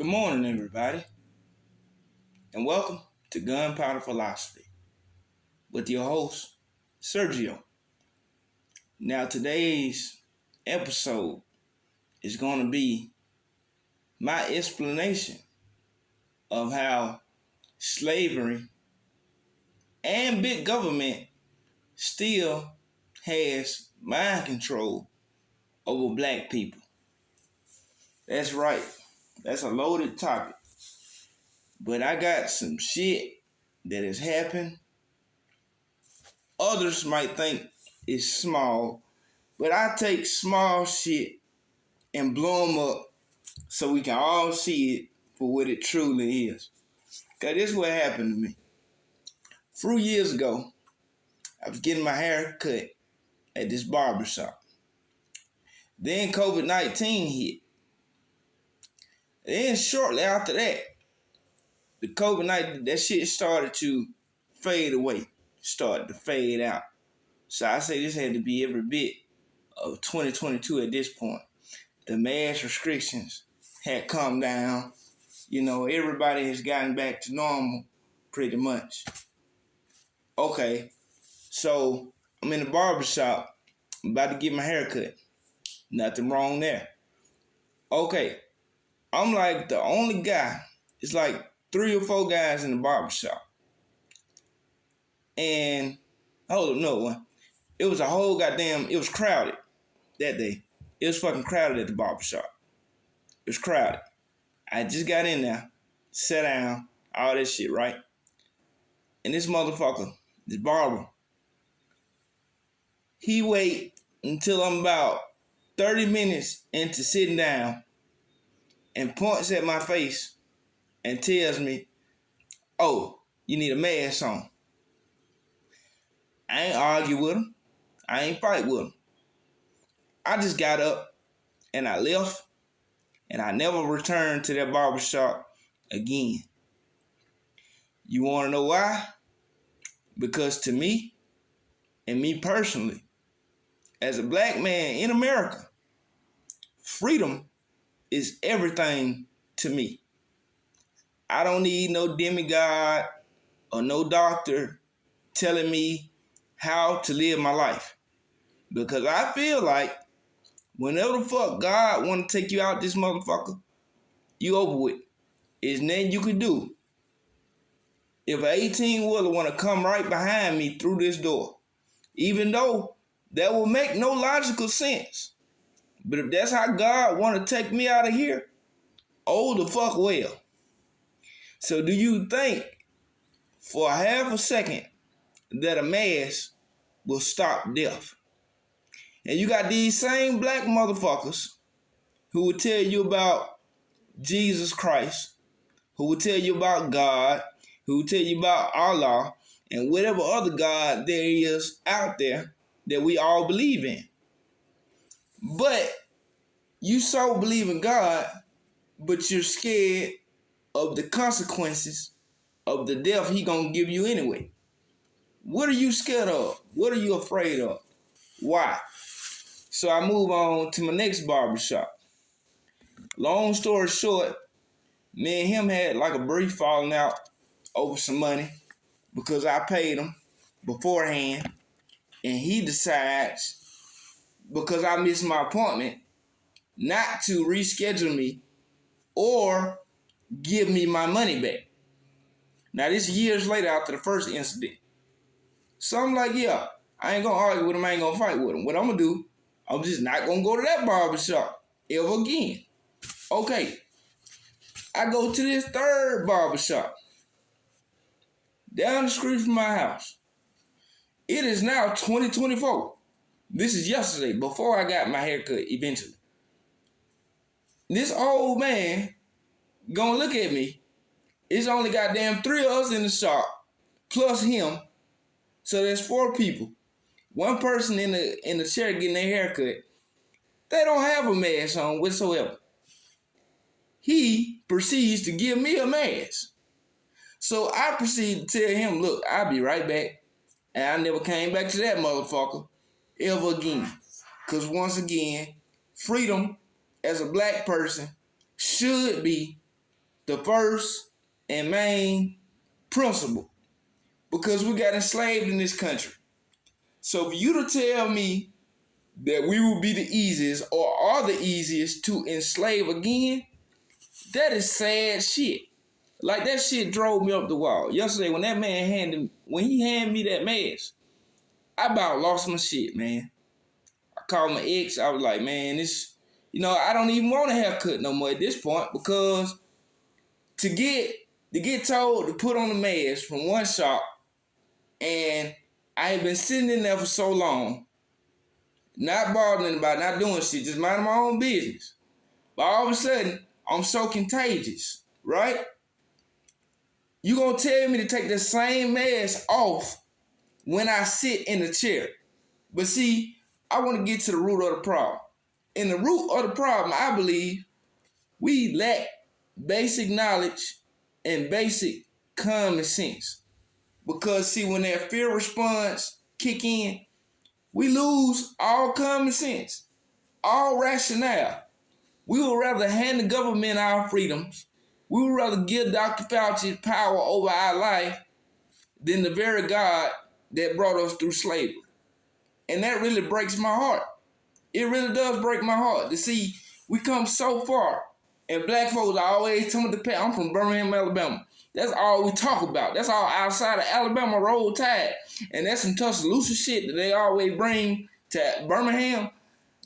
Good morning, everybody, and welcome to Gunpowder Philosophy with your host, Sergio. Now, today's episode is going to be my explanation of how slavery and big government still has mind control over black people. That's right, that's a loaded topic, but I got some shit that has happened. Others might think it's small, but I take small shit and blow them up so we can all see it for what it truly is. Cause this is what happened to me. A few years ago, I was getting my hair cut at this barber shop. Then COVID-19 hit. Then shortly after that, the COVID-19, that shit started to fade away, started to fade out. So I say this had to be every bit of 2022 at this point. The mask restrictions had come down. You know, everybody has gotten back to normal pretty much. Okay, so I'm in the barber shop. I'm about to get my hair cut. Nothing wrong there. Okay, I'm like the only guy. It's like 3 or 4 guys in the barber shop. And, hold up, no. It was a whole goddamn, it was crowded that day. It was fucking crowded at the barber shop. It was crowded. I just got in there, sat down, all that shit, right? And this motherfucker, this barber, he wait until I'm about 30 minutes into sitting down and points at my face and tells me, "Oh, you need a mask on." I ain't argue with him. I ain't fight with him. I just got up and I left, and I never returned to that barbershop again. You want to know why? Because to me, and me personally, as a black man in America, freedom is everything to me. I don't need no demigod or no doctor telling me how to live my life. Because I feel like whenever the fuck God want to take you out this motherfucker, you over with. There's nothing you can do. If an 18-wheeler want to come right behind me through this door, even though that will make no logical sense, but if that's how God want to take me out of here, oh the fuck well. So do you think for a half a second that a mask will stop death? And you got these same black motherfuckers who will tell you about Jesus Christ, who will tell you about God, who will tell you about Allah, and whatever other God there is out there that we all believe in. But you so believe in God, but you're scared of the consequences of the death he gonna give you anyway. What are you scared of? What are you afraid of? Why? So I move on to my next barbershop. Long story short, me and him had like a brief falling out over some money because I paid him beforehand, and he decides, because I missed my appointment, not to reschedule me or give me my money back. Now this is years later after the first incident. So I'm like, yeah, I ain't gonna argue with him, I ain't gonna fight with him. What I'm gonna do, I'm just not gonna go to that barbershop ever again. Okay, I go to this third barbershop down the street from my house. It is now 2024. This is yesterday, before I got my haircut eventually. This old man gonna look at me. It's only goddamn 3 of us in the shop, plus him. So there's 4 people. One person in the chair getting their haircut. They don't have a mask on whatsoever. He proceeds to give me a mask. So I proceed to tell him, look, I'll be right back. And I never came back to that motherfucker ever again. Because once again, freedom as a black person should be the first and main principle because we got enslaved in this country. So for you to tell me that we will be the easiest or are the easiest to enslave again, that is sad shit. Like that shit drove me up the wall. Yesterday when he handed me that mask, I about lost my shit, man. I called my ex. I was like, man, I don't even want a haircut no more at this point because to get told to put on the mask from one shop, and I had been sitting in there for so long, not bothering anybody, not doing shit, just minding my own business. But all of a sudden, I'm so contagious, right? You gonna tell me to take the same mask off when I sit in the chair. But see, I want to get to the root of the problem. And the root of the problem, I believe, we lack basic knowledge and basic common sense. Because see, when that fear response kick in, we lose all common sense, all rationale. We would rather hand the government our freedoms. We would rather give Dr. Fauci power over our life than the very God that brought us through slavery. And that really breaks my heart. It really does break my heart to see we come so far. And black folks are always telling the I'm from Birmingham, Alabama. That's all we talk about. That's all outside of Alabama Roll Tide. And that's some Tuscaloosa shit that they always bring to Birmingham.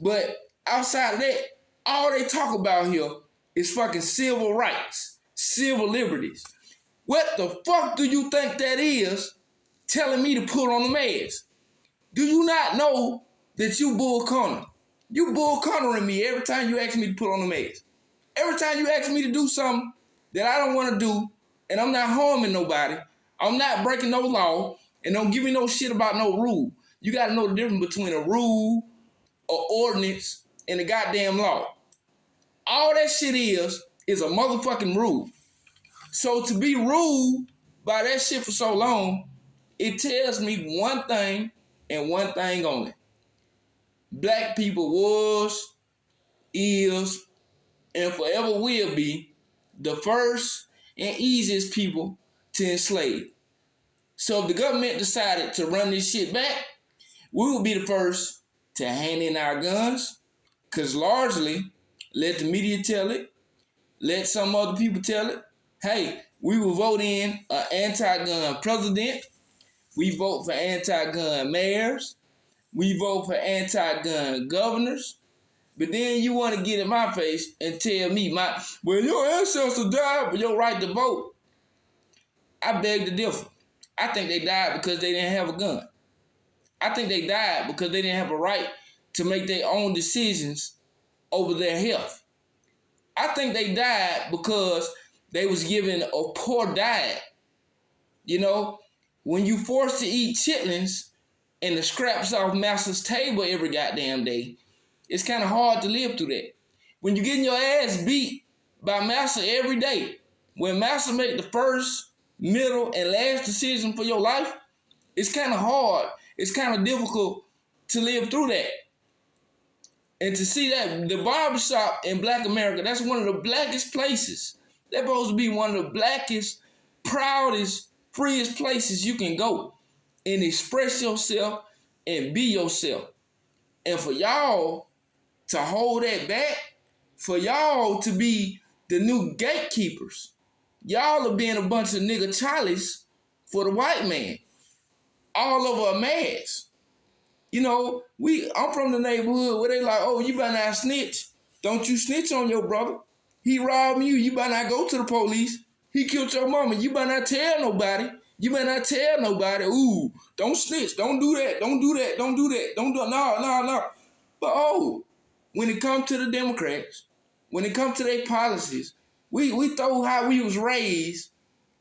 But outside of that, all they talk about here is fucking civil rights, civil liberties. What the fuck do you think that is telling me to put on the mask? Do you not know that you bull corner? You bull cornering me every time you ask me to put on the mask. Every time you ask me to do something that I don't want to do, and I'm not harming nobody, I'm not breaking no law, and don't give me no shit about no rule. You got to know the difference between a rule, or ordinance, and a goddamn law. All that shit is a motherfucking rule. So to be ruled by that shit for so long, it tells me one thing and one thing only. Black people was, is, and forever will be the first and easiest people to enslave. So if the government decided to run this shit back, we will be the first to hand in our guns, because largely, let the media tell it, let some other people tell it, hey, we will vote in an anti-gun president, we vote for anti-gun mayors, we vote for anti-gun governors, but then you want to get in my face and tell me, well, your ancestors died for your right to vote. I beg to differ. I think they died because they didn't have a gun. I think they died because they didn't have a right to make their own decisions over their health. I think they died because they was given a poor diet. You know, when you forced to eat chitlins and the scraps off master's table every goddamn day, it's kind of hard to live through that. When you're getting your ass beat by master every day, when master make the first, middle, and last decision for your life, it's kind of hard. It's kind of difficult to live through that. And to see that, the barbershop in Black America, that's one of the blackest places. That's supposed to be one of the blackest, proudest, freest places you can go and express yourself and be yourself. And for y'all to hold that back, for y'all to be the new gatekeepers, y'all are being a bunch of nigga Charlies for the white man, all over a mask. You know, I'm from the neighborhood where they like, oh, you better not snitch. Don't you snitch on your brother. He robbed you. You better not go to the police. He killed your mama. You better not tell nobody. You better not tell nobody. Ooh, don't snitch. Don't do that. Don't do that. Don't do that. Don't do it. No. But when it comes to the Democrats, when it comes to their policies, we throw how we was raised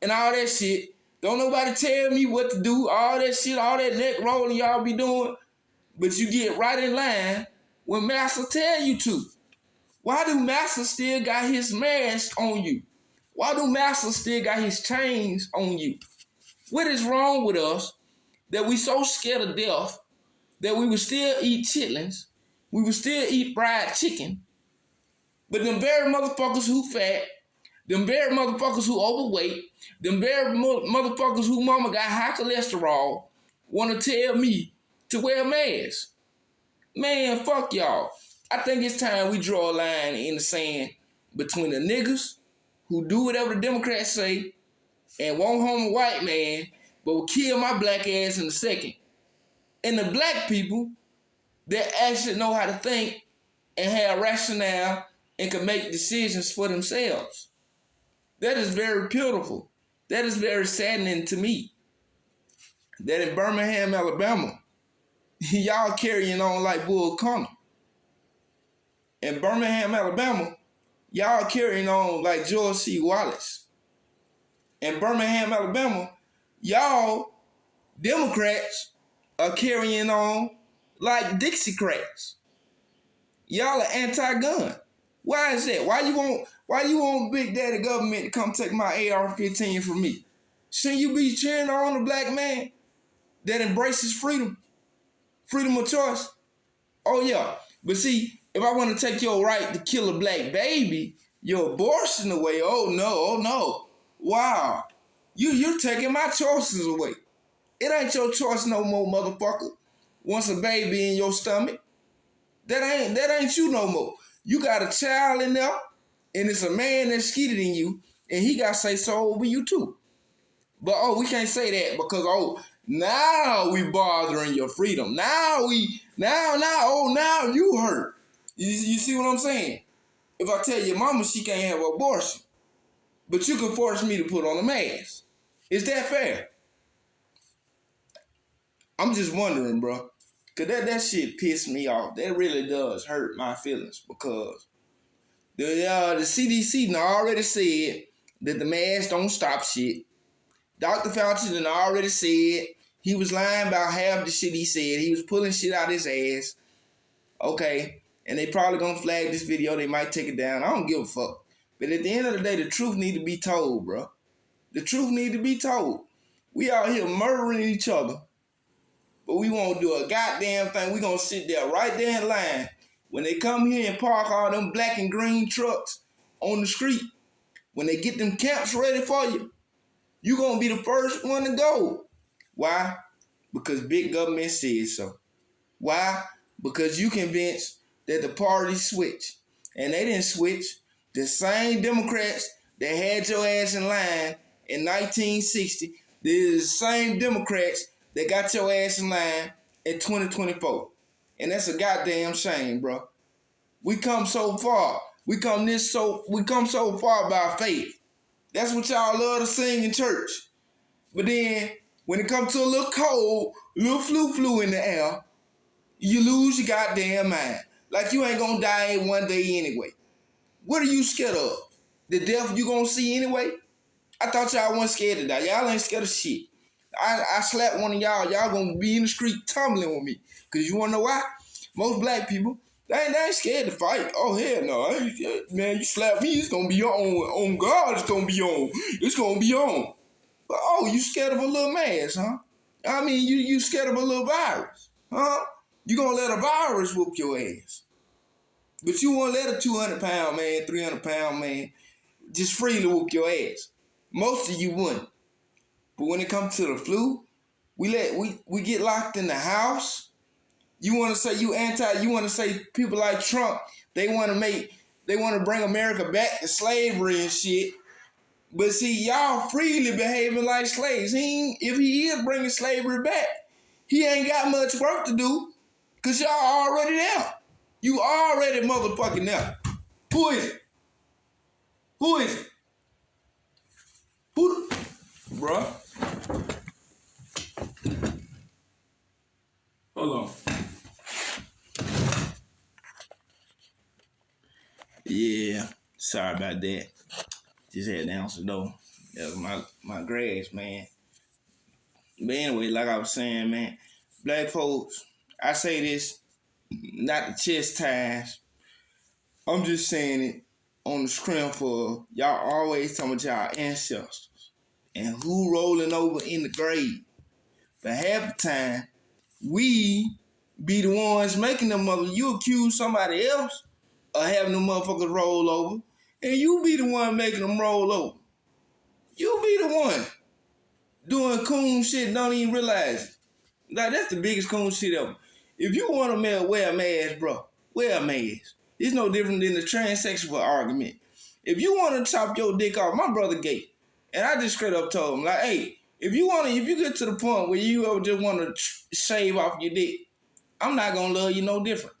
and all that shit. Don't nobody tell me what to do. All that shit, all that neck rolling y'all be doing. But you get right in line when master tell you to. Why do master still got his mask on you? Why do master still got his chains on you? What is wrong with us that we so scared of death that we would still eat chitlins, we would still eat fried chicken, but them very motherfuckers who fat, Them very motherfuckers who overweight, them very motherfuckers who mama got high cholesterol, want to tell me to wear a mask. Man, fuck y'all. I think it's time we draw a line in the sand between the niggas who do whatever the Democrats say and won't harm a white man, but will kill my black ass in a second. And the black people that actually know how to think and have rationale and can make decisions for themselves. That is very pitiful. That is very saddening to me. That in Birmingham, Alabama, y'all carrying on like Bull Connor. In Birmingham, Alabama, y'all carrying on like George C. Wallace. In Birmingham, Alabama, y'all Democrats are carrying on like Dixiecrats. Y'all are anti-gun. Why is that? Why you want Big Daddy government to come take my AR-15 from me? Shouldn't you be cheering on a black man that embraces freedom? Freedom of choice? Oh yeah. But see, if I want to take your right to kill a black baby, your abortion away, oh no. Wow. You're taking my choices away. It ain't your choice no more, motherfucker. Once a baby in your stomach, that ain't you no more. You got a child in there, and it's a man that's skeeted in you, and he got to say so over you too. But we can't say that because now we bothering your freedom. Now you hurt. You see what I'm saying? If I tell your mama she can't have an abortion, but you can force me to put on a mask, is that fair? I'm just wondering, bro. Cause that shit pissed me off. That really does hurt my feelings because the CDC done already said that the mask don't stop shit. Dr. Fauci done already said he was lying about half the shit he said. He was pulling shit out his ass. Okay, and they probably gonna flag this video. They might take it down. I don't give a fuck. But at the end of the day, the truth need to be told, bro. The truth need to be told. We out here murdering each other. But we won't do a goddamn thing. We gonna sit there right there in line. When they come here and park all them black and green trucks on the street, when they get them camps ready for you, you gonna be the first one to go. Why? Because big government says so. Why? Because you convinced that the party switched. And they didn't switch. The same Democrats that had your ass in line in 1960, they're the same Democrats that got your ass in line in 2024. And that's a goddamn shame, bro. We come so far. We come so far by faith. That's what y'all love to sing in church. But then when it comes to a little cold, a little flu in the air, you lose your goddamn mind. Like you ain't gonna die one day anyway. What are you scared of? The death you gonna see anyway? I thought y'all wasn't scared to die. Y'all ain't scared of shit. I slapped one of y'all gonna be in the street tumbling with me. Cause you wanna know why? Most black people, they ain't scared to fight. Oh hell no, I ain't scared. Man, you slap me, it's gonna be on God, it's gonna be on. It's gonna be on. But you scared of a little mask, huh? I mean, you scared of a little virus, huh? You gonna let a virus whoop your ass. But you won't let a 200-pound man, 300-pound man just freely whoop your ass. Most of you wouldn't. But when it comes to the flu, we get locked in the house. You want to say you want to say people like Trump, they want to bring America back to slavery and shit. But see, y'all freely behaving like slaves. If he is bringing slavery back, he ain't got much work to do because y'all already there. You already motherfucking there. Who is it? Who is it? Bruh. Hold on. Yeah, sorry about that. Just had to answer the door. That was my grass, man. But anyway, like I was saying, man, black folks, I say this not to chastise. I'm just saying it on the strength for y'all always talking about y'all ancestors and who rolling over in the grave. But half the time, we be the ones making them mother. You accuse somebody else of having them motherfuckers roll over. And you be the one making them roll over. You be the one doing coon shit and don't even realize it. Like, that's the biggest coon shit ever. If you want to wear a mask, bro, wear a mask. It's no different than the transsexual argument. If you want to chop your dick off, my brother gay. And I just straight up told him, like, hey, if you get to the point where you ever just want to shave off your dick, I'm not going to love you no different.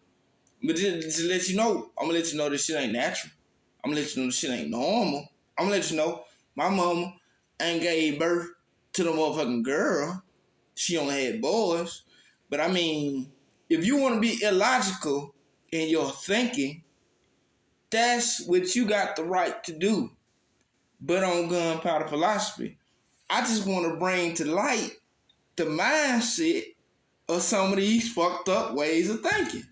But just to let you know, I'm going to let you know this shit ain't natural. I'm going to let you know this shit ain't normal. I'm going to let you know my mama ain't gave birth to the motherfucking girl. She only had boys. But I mean, if you want to be illogical in your thinking, that's what you got the right to do. But on gunpowder philosophy, I just want to bring to light the mindset of some of these fucked up ways of thinking.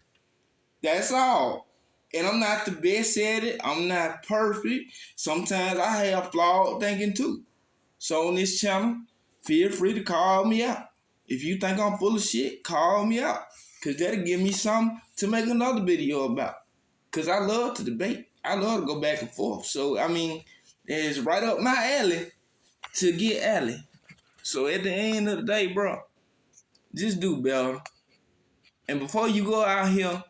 That's all. And I'm not the best at it. I'm not perfect. Sometimes I have flawed thinking too. So on this channel, feel free to call me out. If you think I'm full of shit, call me out. Because that'll give me something to make another video about. Because I love to debate. I love to go back and forth. So, I mean, it's right up my alley to get alley. So at the end of the day, bro, just do better. And before you go out here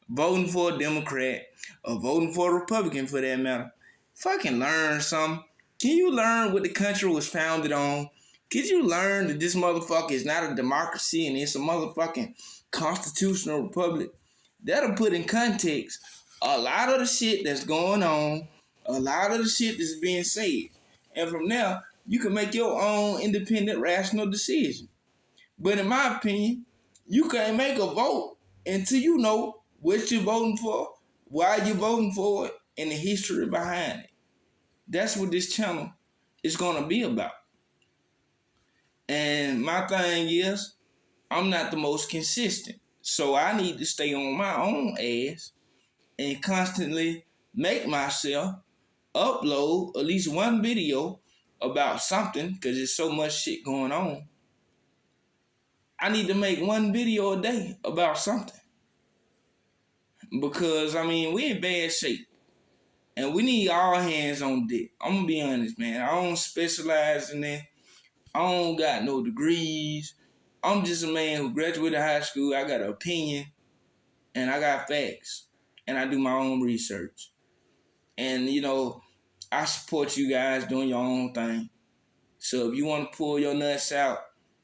voting for a Democrat or voting for a Republican for that matter, fucking learn something. Can you learn what the country was founded on? Could you learn that this motherfucker is not a democracy and it's a motherfucking constitutional republic? That'll put in context a lot of the shit that's going on, a lot of the shit that's being said. And from there, you can make your own independent, rational decision. But in my opinion, you can't make a vote until you know what you're voting for, why you're voting for it, and the history behind it. That's what this channel is going to be about. And my thing is, I'm not the most consistent. So I need to stay on my own ass and constantly make myself upload at least one video about something because there's so much shit going on. I need to make one video a day about something. Because, I mean, we in bad shape. And we need all hands on deck. I'm going to be honest, man. I don't specialize in that. I don't got no degrees. I'm just a man who graduated high school. I got an opinion. And I got facts. And I do my own research. And, you know, I support you guys doing your own thing. So if you want to pull your nuts out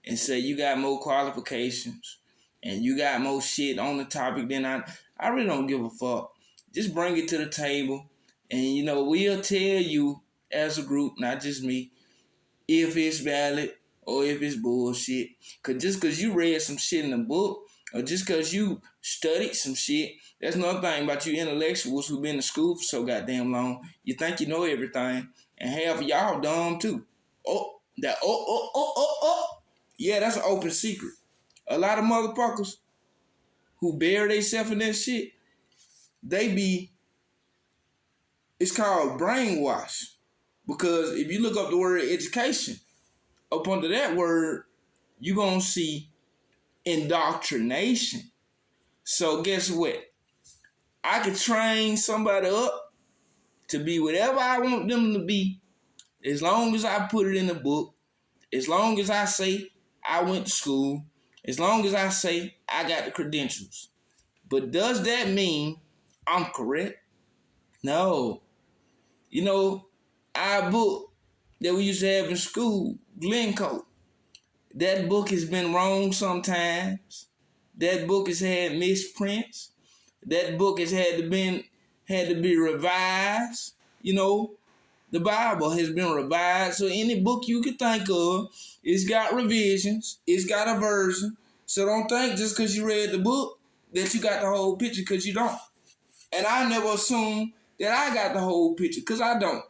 and say you got more qualifications and you got more shit on the topic than I really don't give a fuck. Just bring it to the table and, you know, we'll tell you as a group, not just me, if it's valid or if it's bullshit. Because just because you read some shit in a book or just because you studied some shit, that's another thing about you intellectuals who've been to school for so goddamn long. You think you know everything, and half of y'all dumb too. Yeah, that's an open secret. A lot of motherfuckers who bury themselves in that shit, it's called brainwash. Because if you look up the word education, up under that word, you're going to see indoctrination. So guess what? I could train somebody up to be whatever I want them to be as long as I put it in the book, as long as I say I went to school, as long as I say I got the credentials. But does that mean I'm correct? No. You know, our book that we used to have in school, Glencoe, that book has been wrong sometimes. That book has had misprints. That book has had to be revised. You know, the Bible has been revised. So any book you could think of, it's got revisions. It's got a version. So don't think just because you read the book that you got the whole picture, because you don't. And I never assume that I got the whole picture, because I don't.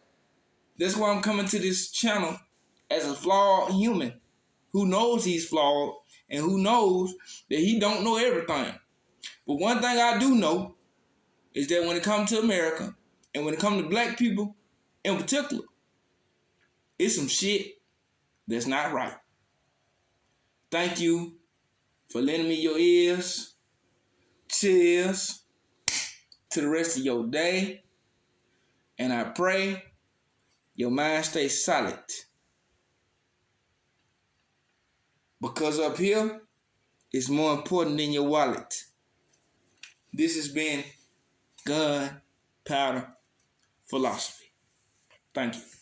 That's why I'm coming to this channel as a flawed human who knows he's flawed and who knows that he don't know everything. But one thing I do know is that when it comes to America and when it comes to black people in particular, it's some shit that's not right. Thank you for lending me your ears. Cheers to the rest of your day. And I pray your mind stays solid. Because up here is more important than your wallet. This has been Gun Powder Philosophy. Thank you.